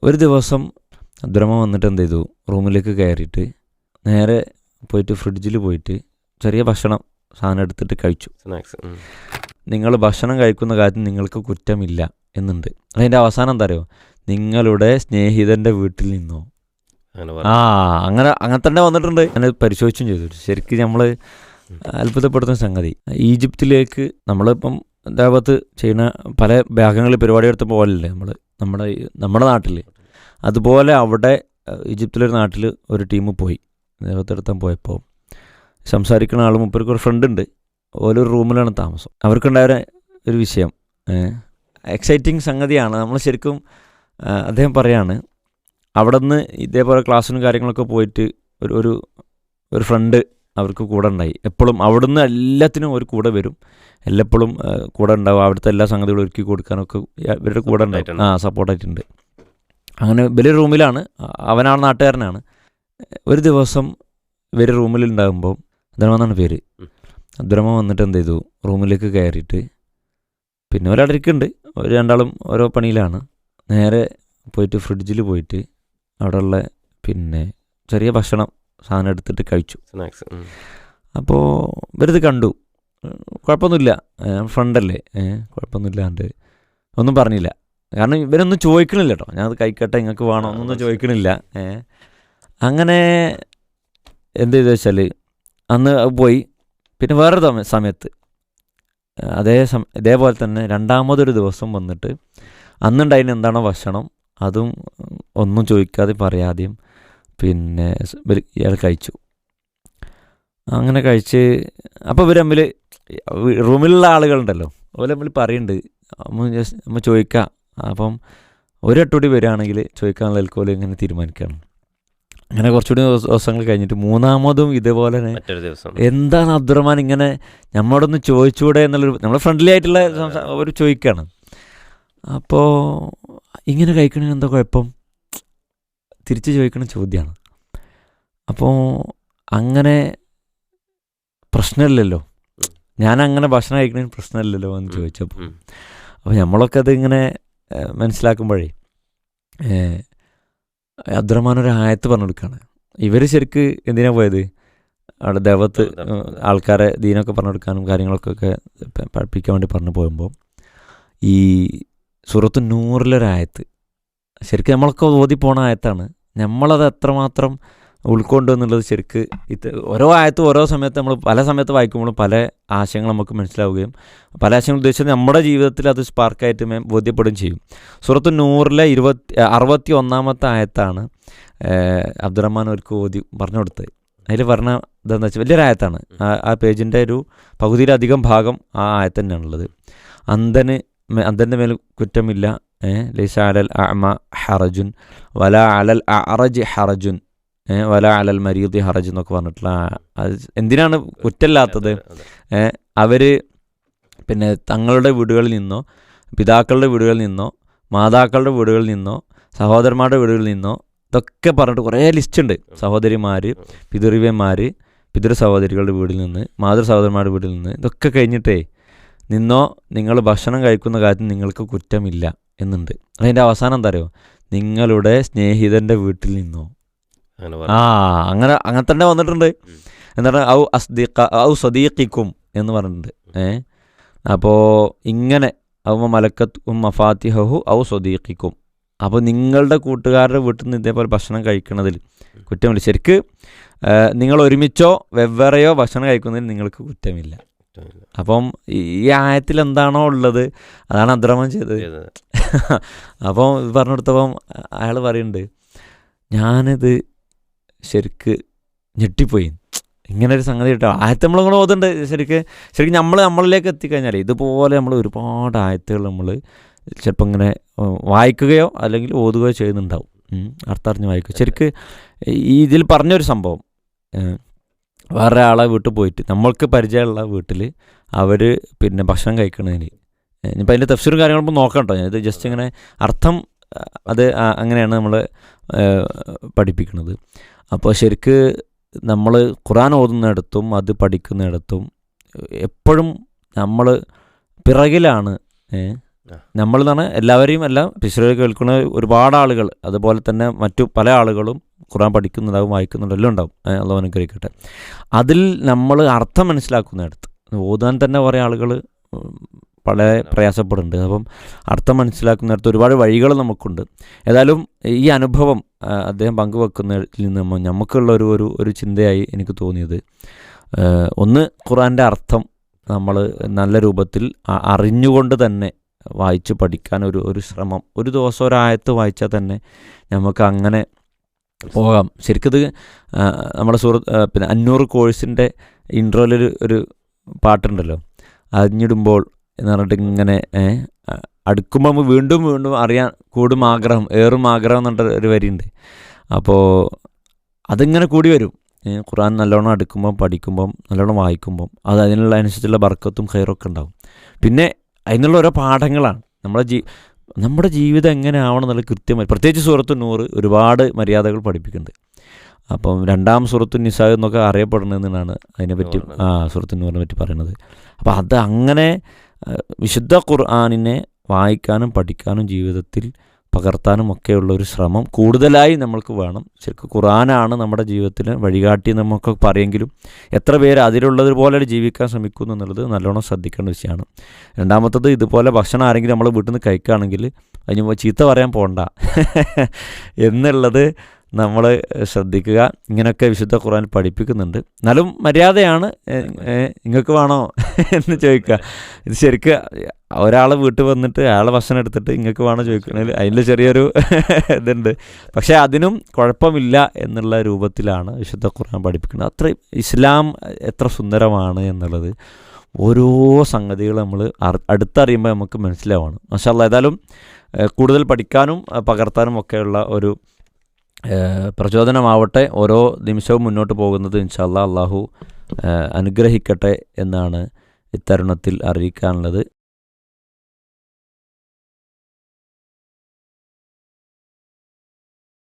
ഒരു ദിവസം അബ്ദുറഹ്മാൻ വന്നിട്ട് എന്ത് ചെയ്തു, റൂമിലേക്ക് കയറിയിട്ട് നേരെ പോയിട്ട് ഫ്രിഡ്ജിൽ പോയിട്ട് ചെറിയ ഭക്ഷണം സാധനം എടുത്തിട്ട് കഴിച്ചു. നിങ്ങൾ ഭക്ഷണം കഴിക്കുന്ന കാര്യത്തിൽ നിങ്ങൾക്ക് കുറ്റമില്ല എന്നുണ്ട്. അതിൻ്റെ അവസാനം എന്താ അറിയോ, നിങ്ങളുടെ സ്നേഹിതൻ്റെ വീട്ടിൽ നിന്നോ. അങ്ങനെ തന്നെ വന്നിട്ടുണ്ട്. ഞാൻ പരിശോധിച്ചും ചെയ്തു. ശരിക്കും നമ്മൾ അത്ഭുതപ്പെടുത്തുന്ന സംഗതി, ഈജിപ്തിലേക്ക് നമ്മളിപ്പം ദാവത്ത് ചെയ്യുന്ന പല ഭാഗങ്ങളിൽ പരിപാടി എടുത്ത് പോകലല്ലേ നമ്മുടെ നാട്ടിൽ. അതുപോലെ അവിടെ ഈജിപ്തിലൊരു നാട്ടിൽ ഒരു ടീം പോയി ദൈവത്തെടുത്താൻ പോയപ്പോൾ സംസാരിക്കുന്ന ആൾ മുപ്പർക്ക് ഒരു ഫ്രണ്ട് ഉണ്ട്. ഓരോ റൂമിലാണ് താമസം. അവർക്കുണ്ടായ ഒരു വിഷയം എക്സൈറ്റിങ് സംഗതിയാണ്. നമ്മൾ ശരിക്കും അദ്ദേഹം പറയാണ്, അവിടെ നിന്ന് ഇതേപോലെ ക്ലാസ്സിനും കാര്യങ്ങളൊക്കെ പോയിട്ട് ഒരു ഫ്രണ്ട് അവർക്ക് കൂടെ ഉണ്ടായി. എപ്പോഴും അവിടുന്ന് എല്ലാത്തിനും ഒരു കൂടെ വരും, എല്ലപ്പോഴും കൂടെ ഉണ്ടാവും. അവിടുത്തെ എല്ലാ സംഗതികളും ഒരുക്കി കൊടുക്കാനൊക്കെ ഇവരുടെ കൂടെ ഉണ്ടാവും, സപ്പോർട്ടായിട്ടുണ്ട്. അങ്ങനെ വലിയ റൂമിലാണ്, അവനാണ് നാട്ടുകാരനാണ്. ഒരു ദിവസം ഇവർ റൂമിലുണ്ടാകുമ്പോൾ അബ്ദുറഹ്മാൻ എന്നാണ് പേര്. അബ്ദുറഹ്മാൻ വന്നിട്ട് എന്ത് ചെയ്തു, റൂമിലേക്ക് കയറിയിട്ട് പിന്നെ ഒരാളിരിക്കുന്നുണ്ട്, ഒരു രണ്ടാളും ഓരോ പണിയിലാണ്. നേരെ പോയിട്ട് ഫ്രിഡ്ജിൽ പോയിട്ട് അവിടെയുള്ള പിന്നെ ചെറിയ ഭക്ഷണം സാധനം എടുത്തിട്ട് കഴിച്ചു. അപ്പോൾ ഇവരിത് കണ്ടു, കുഴപ്പമൊന്നുമില്ല, ഫ്രണ്ടല്ലേ, കുഴപ്പമൊന്നുമില്ലാണ്ട് ഒന്നും പറഞ്ഞില്ല. കാരണം ഇവരൊന്നും ചോദിക്കണില്ല കേട്ടോ, ഞാനത് കഴിക്കട്ടെ നിങ്ങൾക്ക് വേണോ ഒന്നൊന്നും ചോദിക്കണില്ല. അങ്ങനെ എന്ത് ചെയ്തു വെച്ചാൽ അന്ന് പോയി. പിന്നെ വേറൊരു സമയത്ത് ഇതേപോലെ തന്നെ രണ്ടാമതൊരു ദിവസം വന്നിട്ട് അന്നുണ്ടായിന് എന്താണോ ഭക്ഷണം അതും ഒന്നും ചോദിക്കാതെ പറയാതെയും പിന്നെ ഇയാൾ കഴിച്ചു. അങ്ങനെ കഴിച്ച് അപ്പോൾ ഇവർ തമ്മിൽ റൂമിലുള്ള ആളുകളുണ്ടല്ലോ, അവർ തമ്മിൽ പറയുന്നുണ്ട്, നമ്മൾ ചോദിക്കാം. അപ്പം ഒരെട്ടൂടി വരികയാണെങ്കിൽ ചോദിക്കാനുള്ള എൽക്കോല് ഇങ്ങനെ തീരുമാനിക്കുകയാണ്. അങ്ങനെ കുറച്ചുകൂടി ദിവസങ്ങൾ കഴിഞ്ഞിട്ട് മൂന്നാമതും ഇതേപോലെ തന്നെ എന്താണ് അബ്ദുറഹ്മാൻ ഇങ്ങനെ നമ്മളോടൊന്ന് ചോദിച്ചുകൂടെ എന്നുള്ളൊരു നമ്മൾ ഫ്രണ്ട്ലി ആയിട്ടുള്ള ഒരു ചോദിക്കുകയാണ്. അപ്പോൾ ഇങ്ങനെ കഴിക്കണതിന് എന്താ കുഴപ്പം, തിരിച്ച് ചോദിക്കണ ചോദ്യമാണ്. അപ്പോൾ അങ്ങനെ പ്രശ്നമില്ലല്ലോ, ഞാൻ അങ്ങനെ ഭക്ഷണം കഴിക്കണതിന് പ്രശ്നമില്ലല്ലോ എന്ന് ചോദിച്ചപ്പോൾ അപ്പോൾ നമ്മളൊക്കെ അത് ഇങ്ങനെ മനസ്സിലാക്കുമ്പോഴേ അബ്ദുറഹ്മാൻ ഒരു ആയത്ത് പറഞ്ഞു കൊടുക്കുകയാണ്. ഇവർ ശരിക്ക് എന്തിനാണ് പോയത്, അവിടെ ദേവത്ത് ആൾക്കാരെ ദീനൊക്കെ പറഞ്ഞു കൊടുക്കാനും കാര്യങ്ങളൊക്കെ പഠിപ്പിക്കാൻ വേണ്ടി പറഞ്ഞു പോകുമ്പോൾ ഈ സൂറത്ത് നൂറിലൊരായത്ത് ശരിക്കും നമ്മളൊക്കെ ഓതി പോണ ആയത്താണ്. നമ്മളത് എത്രമാത്രം ഉൾക്കൊണ്ടു എന്നുള്ളത് ശരിക്ക് ഓരോ ആയത്തും ഓരോ സമയത്ത് നമ്മൾ പല സമയത്ത് വായിക്കുമ്പോഴും പല ആശയങ്ങൾ നമുക്ക് മനസ്സിലാവുകയും പല ആശയങ്ങൾ ഉദ്ദേശിച്ചത് നമ്മുടെ ജീവിതത്തിൽ അത് സ്പാർക്കായിട്ട് ബോധ്യപ്പെടുകയും ചെയ്യും. സൂറത്ത് നൂറിലെ 61 ആയത്താണ് അബ്ദുറഹ്മാൻ അവർക്ക് ഓതി പറഞ്ഞു കൊടുത്തത്. അതിൽ പറഞ്ഞ ഇതെന്ന് വെച്ചാൽ വലിയൊരായത്താണ്. ആ പേജിൻ്റെ ഒരു പകുതിയിലധികം ഭാഗം ആ ആയത്ത് തന്നെയാണുള്ളത്. അന്ധൻ്റെ മേൽ കുറ്റമില്ല, ലൈസ അലൽ അഅമ ഹറജുൻ വല അലൽ അഅറജ് ഹറജുൻ വല അലൽ മരീദി ഹറജ് എന്നൊക്കെ പറഞ്ഞിട്ടുള്ള എന്തിനാണ് കുറ്റമില്ലാത്തത്, അവർ പിന്നെ തങ്ങളുടെ വീടുകളിൽ നിന്നോ പിതാക്കളുടെ വീടുകളിൽ നിന്നോ മാതാക്കളുടെ വീടുകളിൽ നിന്നോ സഹോദരന്മാരുടെ വീടുകളിൽ നിന്നോ ഇതൊക്കെ പറഞ്ഞിട്ട് കുറേ ലിസ്റ്റുണ്ട്. സഹോദരിമാർ, പിതൃവ്യന്മാർ, പിതൃ സഹോദരികളുടെ വീട്ടിൽ നിന്ന്, മാതൃ സഹോദരന്മാരുടെ വീട്ടിൽ നിന്ന് ഇതൊക്കെ കഴിഞ്ഞിട്ടേ നിന്നോ നിങ്ങൾ ഭക്ഷണം കഴിക്കുന്ന കാര്യത്തിൽ നിങ്ങൾക്ക് കുറ്റമില്ല എന്നുണ്ട്. അതിൻ്റെ അവസാനം എന്താ അറിയോ, നിങ്ങളുടെ സ്നേഹിതൻ്റെ വീട്ടിൽ നിന്നോ. അങ്ങനെ തന്നെ വന്നിട്ടുണ്ട്. എന്താണ് ഔ സദീഖിക്കും എന്ന് പറഞ്ഞിട്ടുണ്ട്. അപ്പോൾ ഇങ്ങനെ ഔ മലക്കത്തും മഫാത്തിഹു ഔ സദീഖിക്കും. അപ്പോൾ നിങ്ങളുടെ കൂട്ടുകാരുടെ വീട്ടിൽ നിന്ന് ഇതേപോലെ ഭക്ഷണം കഴിക്കുന്നതിൽ കുറ്റമില്ല. ശരിക്ക് നിങ്ങൾ ഒരുമിച്ചോ വെവ്വേറെയോ ഭക്ഷണം കഴിക്കുന്നതിൽ നിങ്ങൾക്ക് കുറ്റമില്ല. അപ്പം ഈ ആയത്തിൽ എന്താണോ ഉള്ളത് അതാണ് അബ്ദുറഹ്മാൻ ചെയ്തത്. അപ്പം പറഞ്ഞു കൊടുത്തപ്പം അയാൾ പറയുന്നുണ്ട്, ഞാനിത് ശരിക്ക് ഞെട്ടിപ്പോയി, ഇങ്ങനൊരു സംഗതി കേട്ടോ. ആയത്ത് നമ്മളിങ്ങനെ ഓതുണ്ട്. ശരിക്കും നമ്മളിലേക്ക് എത്തിക്കഴിഞ്ഞാൽ ഇതുപോലെ നമ്മൾ ഒരുപാട് ആയത്തുകൾ നമ്മൾ ചിലപ്പോൾ ഇങ്ങനെ വായിക്കുകയോ അല്ലെങ്കിൽ ഓതുകയോ ചെയ്യുന്നുണ്ടാവും, അർത്ഥം അറിഞ്ഞ് വായിക്കുക. ശരിക്ക് ഇതിൽ പറഞ്ഞൊരു സംഭവം, വേറെ ആളെ വീട്ടിൽ പോയിട്ട് നമ്മൾക്ക് പരിചയമുള്ള വീട്ടിൽ അവർ പിന്നെ ഭക്ഷണം കഴിക്കണതിന് ഇനിയിപ്പോൾ അതിൻ്റെ തഫ്സീറും കാര്യങ്ങളൊന്നും നോക്കാം കേട്ടോ. ഞാനിത് ജസ്റ്റ് ഇങ്ങനെ അർത്ഥം അത് അങ്ങനെയാണ് നമ്മൾ പഠിപ്പിക്കുന്നത്. അപ്പോൾ ശരിക്ക് നമ്മൾ ഖുർആൻ ഓതുന്നിടത്തും അത് പഠിക്കുന്നിടത്തും എപ്പോഴും നമ്മൾ പിറകിലാണ് നമ്മൾ എന്ന് പറഞ്ഞാൽ എല്ലാവരെയും എല്ലാം പിശുര കേൾക്കുന്ന ഒരുപാട് ആളുകൾ, അതുപോലെ തന്നെ മറ്റു പല ആളുകളും ഖുർആൻ പഠിക്കുന്നുണ്ടാവും, വായിക്കുന്നുണ്ട്, എല്ലാം ഉണ്ടാവും. അള്ളാഹു അനുഗ്രഹിക്കട്ടെ. അതിൽ നമ്മൾ അർത്ഥം മനസ്സിലാക്കുന്നിടത്ത് ഓതാൻ തന്നെ കുറേ ആളുകൾ വളരെ പ്രയാസപ്പെടുന്നുണ്ട്. അപ്പം അർത്ഥം മനസ്സിലാക്കുന്നിടത്ത് ഒരുപാട് വഴികൾ നമുക്കുണ്ട്. ഏതായാലും ഈ അനുഭവം അദ്ദേഹം പങ്കുവെക്കുന്നതിൽ നിന്ന് നമുക്കുള്ള ഒരു ചിന്തയായി എനിക്ക് തോന്നിയത്, ഒന്ന് ഖുർആൻ്റെ അർത്ഥം നമ്മൾ നല്ല രൂപത്തിൽ അറിഞ്ഞുകൊണ്ട് തന്നെ വായിച്ച് പഠിക്കാൻ ഒരു ശ്രമം. ഒരു ദിവസം ഒരായത്ത് വായിച്ചാൽ തന്നെ നമുക്ക് അങ്ങനെ പോകാം. ശരിക്കത് നമ്മുടെ പിന്നെ 500 കോഴ്സിൻ്റെ ഇൻട്രോയിലൊരു ഒരു പാട്ടുണ്ടല്ലോ, അരിഞ്ഞിടുമ്പോൾ എന്ന് പറഞ്ഞിട്ട് ഇങ്ങനെ അടുക്കുമ്പോൾ നമ്മൾ വീണ്ടും വീണ്ടും അറിയാൻ കൂടും ആഗ്രഹം, ഏറും ആഗ്രഹം എന്ന് പറഞ്ഞിട്ട് ഒരു വരിയുണ്ട്. അപ്പോൾ അതിങ്ങനെ കൂടി വരും. ഖുർആൻ നല്ലോണം അടുക്കുമ്പം, പഠിക്കുമ്പം, നല്ലോണം വായിക്കുമ്പം അത് അതിനുള്ള അനുസരിച്ചുള്ള ബർക്കത്തും ഖൈറൊക്കെ ഉണ്ടാവും. പിന്നെ അതിനുള്ള ഓരോ പാഠങ്ങളാണ്. നമ്മുടെ ജീവിതം എങ്ങനെ ആവണം എന്നുള്ള കൃത്യമായി, പ്രത്യേകിച്ച് സൂറത്തു നൂർ ഒരുപാട് മര്യാദകൾ പഠിപ്പിക്കുന്നുണ്ട്. അപ്പം 2-ാം സൂറത്തു നിസാ എന്നൊക്കെ അറിയപ്പെടുന്നതെന്നാണ് അതിനെപ്പറ്റി സൂറത്തു നൂറിനെ പറ്റി പറയുന്നത്. അപ്പോൾ അത് അങ്ങനെ വിശുദ്ധ ഖുർആനിനെ വായിക്കാനും പഠിക്കാനും ജീവിതത്തിൽ പകർത്താനും ഒക്കെയുള്ള ഒരു ശ്രമം കൂടുതലായി നമ്മൾക്ക് വേണം. ശരിക്കും ഖുർആനാണ് നമ്മുടെ ജീവിതത്തിൽ വഴികാട്ടി നമുക്ക് പറയുമെങ്കിലും എത്ര പേര് അതിലുള്ളതുപോലെ ജീവിക്കാൻ ശ്രമിക്കുന്നു എന്നുള്ളത് നല്ലോണം ശ്രദ്ധിക്കേണ്ട വിഷയമാണ്. രണ്ടാമത്തത്, ഇതുപോലെ ഭക്ഷണം ആരെങ്കിലും നമ്മൾ വീട്ടിൽ നിന്ന് കഴിക്കുകയാണെങ്കിൽ അതിന് ചീത്ത പറയാൻ പോകണ്ട എന്നുള്ളത് നമ്മൾ ശ്രദ്ധിക്കുക. ഇങ്ങനെയൊക്കെ വിശുദ്ധ ഖുർആൻ പഠിപ്പിക്കുന്നുണ്ട്. എന്നാലും മര്യാദയാണ്. നിങ്ങൾക്ക് വേണോ എന്ന് ചോദിക്കുക. ഇത് ശരിക്കും ഒരാളെ വീട്ടിൽ വന്നിട്ട് അയാളെ ഭക്ഷണം എടുത്തിട്ട് നിങ്ങൾക്ക് വേണോ ചോദിക്കണമെങ്കിൽ അതിൽ ചെറിയൊരു ഇതുണ്ട്. പക്ഷേ അതിനും കുഴപ്പമില്ല എന്നുള്ള രൂപത്തിലാണ് വിശുദ്ധ ഖുർആൻ പഠിപ്പിക്കുന്നത്. അത്ര ഇസ്ലാം എത്ര സുന്ദരമാണ് എന്നുള്ളത് ഓരോ സംഗതികൾ നമ്മൾ അടുത്തറിയുമ്പോൾ നമുക്ക് മനസ്സിലാവാണ്. മാഷാ അല്ലാഹ്. ഏതായാലും കൂടുതൽ പഠിക്കാനും പകർത്താനും ഒക്കെയുള്ള ഒരു പ്രചോദനമാവട്ടെ ഓരോ നിമിഷവും മുന്നോട്ട് പോകുന്നത്. ഇൻഷാ അല്ലാഹ് അള്ളാഹു അനുഗ്രഹിക്കട്ടെ എന്നാണ് ഇത്തരുണത്തിൽ അറിയിക്കാനുള്ളത്.